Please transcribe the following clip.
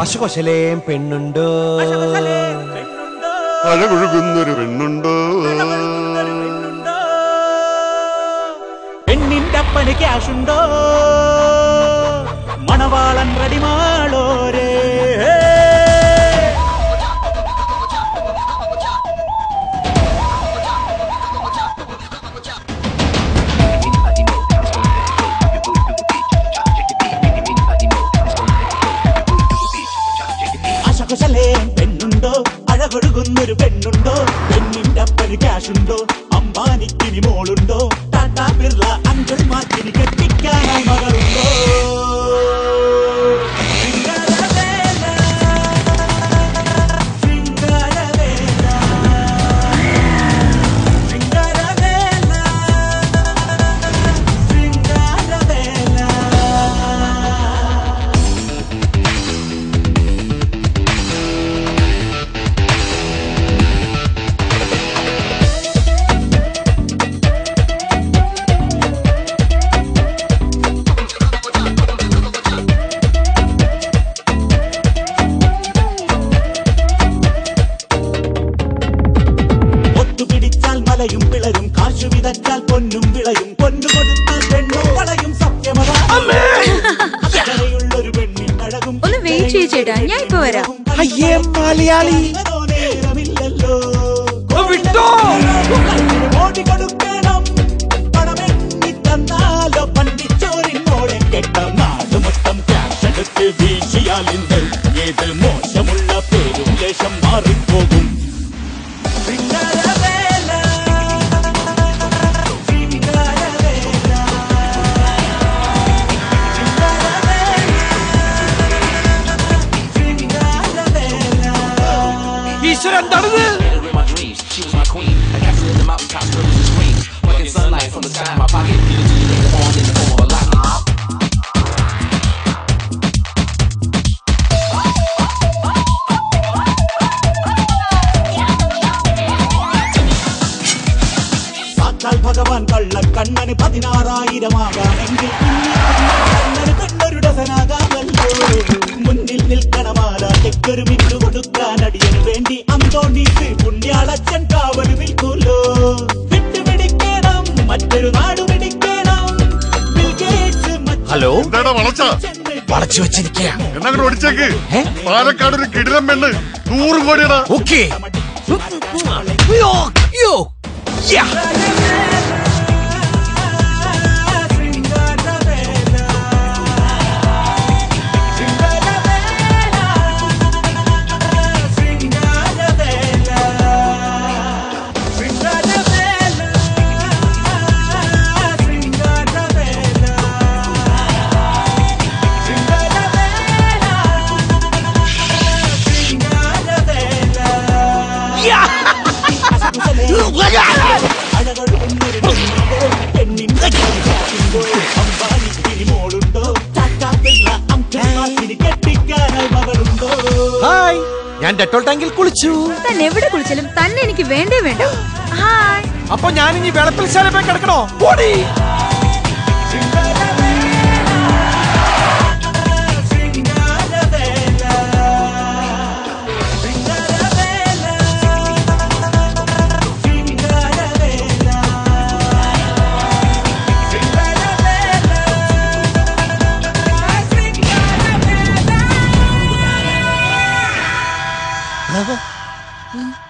ആശുകൊശലേം പെണ്ണുണ്ടോ, അഴകൊഴുകുന്നൊരു പെണ്ണുണ്ടോ, പെണ്ണിന്റെ അപ്പന് ക്യാഷുണ്ടോ, മണവാളൻ റെഡിമാളോരേ. പെണ്ണുണ്ടോ, അഴകൊഴുകുന്നൊരു പെണ്ണുണ്ടോ, പെണ്ണിന്റെ അപ്പന് ക്യാഷുണ്ടോ, അംബാനിക്കിനി മോളുണ്ടോ, ടാറ്റാ ബിർള അങ്കിൾ മാറ്റിനി കെട്ടിക്കാനായി മകളുണ്ടോ. മലയും പിളരും, കാശു വിതച്ചാൽ പൊന്നും വിളയും, പൊന്നു കൊടുത്താൽ പെണ്ണും വളയും. സത്യമുള്ളൊരു പെണ്ണിൻ അഴകും. ഒന്ന് വെയിറ്റ് ചെയ്യ് ചേട്ടാ, ഞാൻ ഇപ്പൊ വരാം. അയ്യേ മലയാളി നേരമില്ലല്ലോ, ഓടി കൊടുക്കണം പണമെണ്ണി തന്നാലോ, പണ്ടിച്ചോറിനോടെ കെട്ട നാട് മൊത്തം ക്യാഷ് എടുത്ത് വീശിയാലിന്ത് ഏത് മോശമുള്ള പേരും ലേശം മാറിപ്പോകും. ഈശ്വരൻ എന്താണിത്? സാക്ഷാൽ ഭഗവാൻ കള്ളക്കണ്ണന് 16,000 കണ്ണന് പെണ്ണൊരു ഡസനാകാമല്ലോ. മുന്നിൽ നിൽക്കണമാല തെക്കൊരു മിന്നു കൊടുക്കാൻ അടിയന് വേണ്ടി അന്തോണീസ് പുണ്യാളച്ചൻ കാവല് നിൽക്കൂല്ലോ. വിട്ടുപിടിക്കണം മറ്റൊരു നാടു പിടിക്കണം. ഹലോ, എന്താടാ വളച്ചു വെച്ചിരിക്കുക. എന്നങ്ങോട്ട് ഓടിച്ചേക്ക്. പാലക്കാട് ഒരു കിടിലം പെണ്ണ് 100 കോടിയടാ. ഓക്കേ ഹായ്, ഞാൻ ഡെറ്റോൾ ടാങ്കിൽ കുളിച്ചു. തന്നെ എവിടെ കുളിച്ചാലും തന്നെ എനിക്ക് വേണ്ടേ വേണ്ട. ഹായ്, അപ്പൊ ഞാൻ ഇനി വെളപ്പിൽ ശാല പോയി കിടക്കണോ? ഓടി Hmm?